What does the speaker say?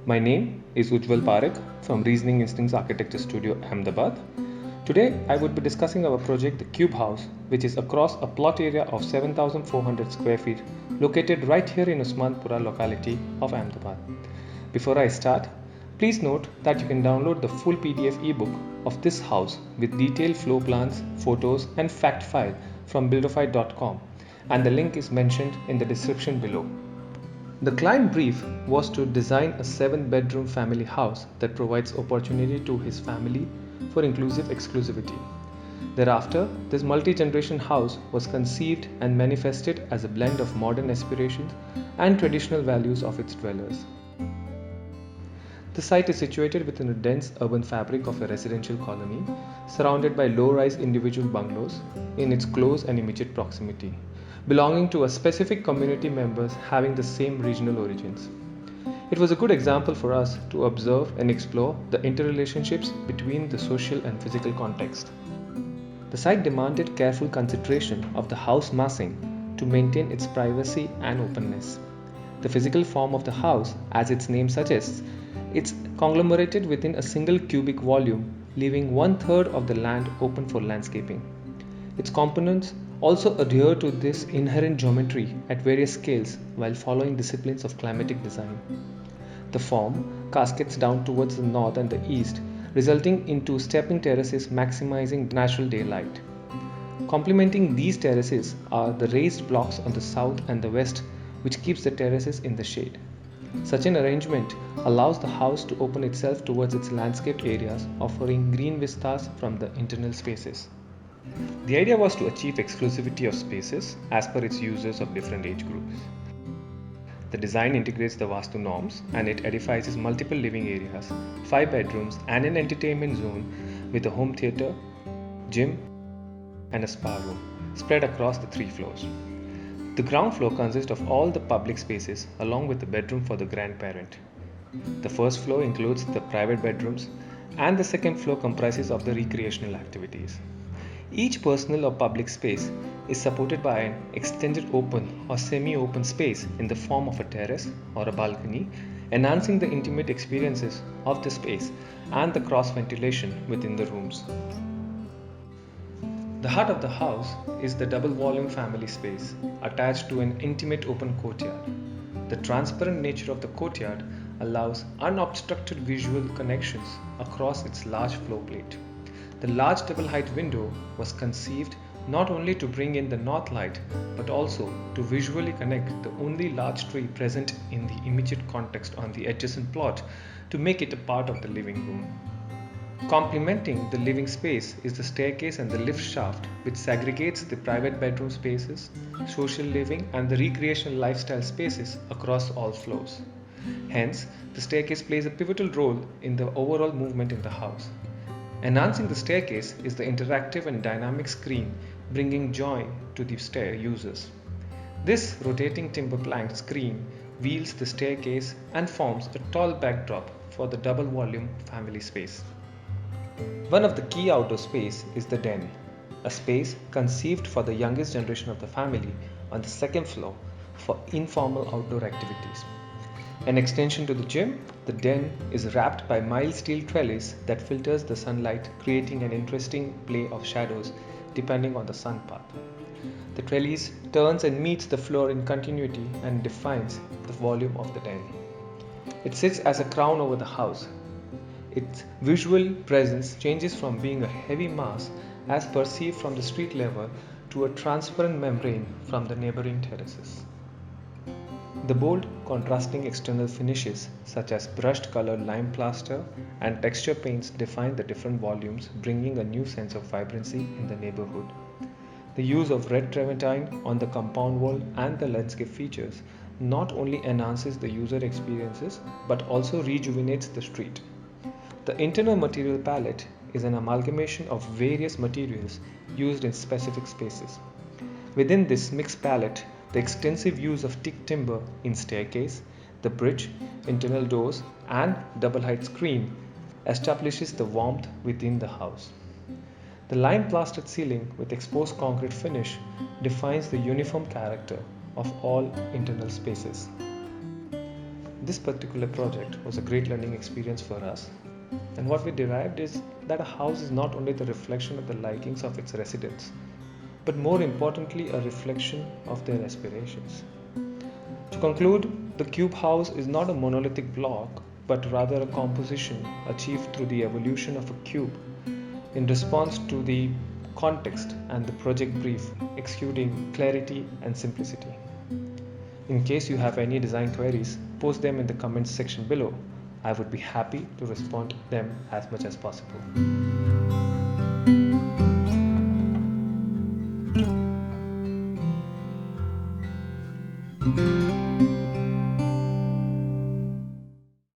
My name is Ujjwal Parekh from Reasoning Instincts Architecture Studio, Ahmedabad. Today, I would be discussing our project, the Cube House, which is across a plot area of 7,400 square feet, located right here in Usmanpura locality of Ahmedabad. Before I start, please note that you can download the full PDF ebook of this house with detailed floor plans, photos, and fact file from buildify.com, and the link is mentioned in the description below. The client brief was to design a 7-bedroom family house that provides opportunity to his family for inclusive exclusivity. Thereafter, this multi-generation house was conceived and manifested as a blend of modern aspirations and traditional values of its dwellers. The site is situated within a dense urban fabric of a residential colony, surrounded by low-rise individual bungalows in its close and immediate proximity, belonging to a specific community members having the same regional origins. It was a good example for us to observe and explore the interrelationships between the social and physical context. The site demanded careful consideration of the house massing to maintain its privacy and openness. The physical form of the house, as its name suggests, it's conglomerated within a single cubic volume, leaving 1/3 of the land open for landscaping. Its components also adhere to this inherent geometry at various scales while following disciplines of climatic design. The form cascades down towards the north and the east, resulting in two stepping terraces maximizing natural daylight. Complementing these terraces are the raised blocks on the south and the west, which keeps the terraces in the shade. Such an arrangement allows the house to open itself towards its landscaped areas, offering green vistas from the internal spaces. The idea was to achieve exclusivity of spaces as per its users of different age groups. The design integrates the Vastu norms and it edifies multiple living areas, 5 bedrooms and an entertainment zone with a home theatre, gym and a spa room spread across the 3 floors. The ground floor consists of all the public spaces along with the bedroom for the grandparent. The first floor includes the private bedrooms and the second floor comprises of the recreational activities. Each personal or public space is supported by an extended open or semi-open space in the form of a terrace or a balcony, enhancing the intimate experiences of the space and the cross ventilation within the rooms. The heart of the house is the double volume family space attached to an intimate open courtyard. The transparent nature of the courtyard allows unobstructed visual connections across its large floor plate. The large double height window was conceived not only to bring in the north light but also to visually connect the only large tree present in the immediate context on the adjacent plot to make it a part of the living room. Complementing the living space is the staircase and the lift shaft, which segregates the private bedroom spaces, social living and the recreational lifestyle spaces across all floors. Hence, the staircase plays a pivotal role in the overall movement in the house. Enhancing the staircase is the interactive and dynamic screen, bringing joy to the stair users. This rotating timber plank screen wheels the staircase and forms a tall backdrop for the double volume family space. One of the key outdoor space is the den, a space conceived for the youngest generation of the family on the second floor for informal outdoor activities. An extension to the gym, the den is wrapped by mild steel trellis that filters the sunlight, creating an interesting play of shadows depending on the sun path. The trellis turns and meets the floor in continuity and defines the volume of the den. It sits as a crown over the house. Its visual presence changes from being a heavy mass as perceived from the street level to a transparent membrane from the neighboring terraces. The bold, contrasting external finishes such as brushed colored lime plaster and texture paints define the different volumes, bringing a new sense of vibrancy in the neighborhood. The use of red travertine on the compound wall and the landscape features not only enhances the user experiences but also rejuvenates the street. The internal material palette is an amalgamation of various materials used in specific spaces. Within this mixed palette, the extensive use of teak timber in staircase, the bridge, internal doors and double height screen establishes the warmth within the house. The lime plastered ceiling with exposed concrete finish defines the uniform character of all internal spaces. This particular project was a great learning experience for us, and what we derived is that a house is not only the reflection of the likings of its residents, but more importantly, a reflection of their aspirations. To conclude, the cube house is not a monolithic block, but rather a composition achieved through the evolution of a cube in response to the context and the project brief, exuding clarity and simplicity. In case you have any design queries, post them in the comments section below. I would be happy to respond to them as much as possible.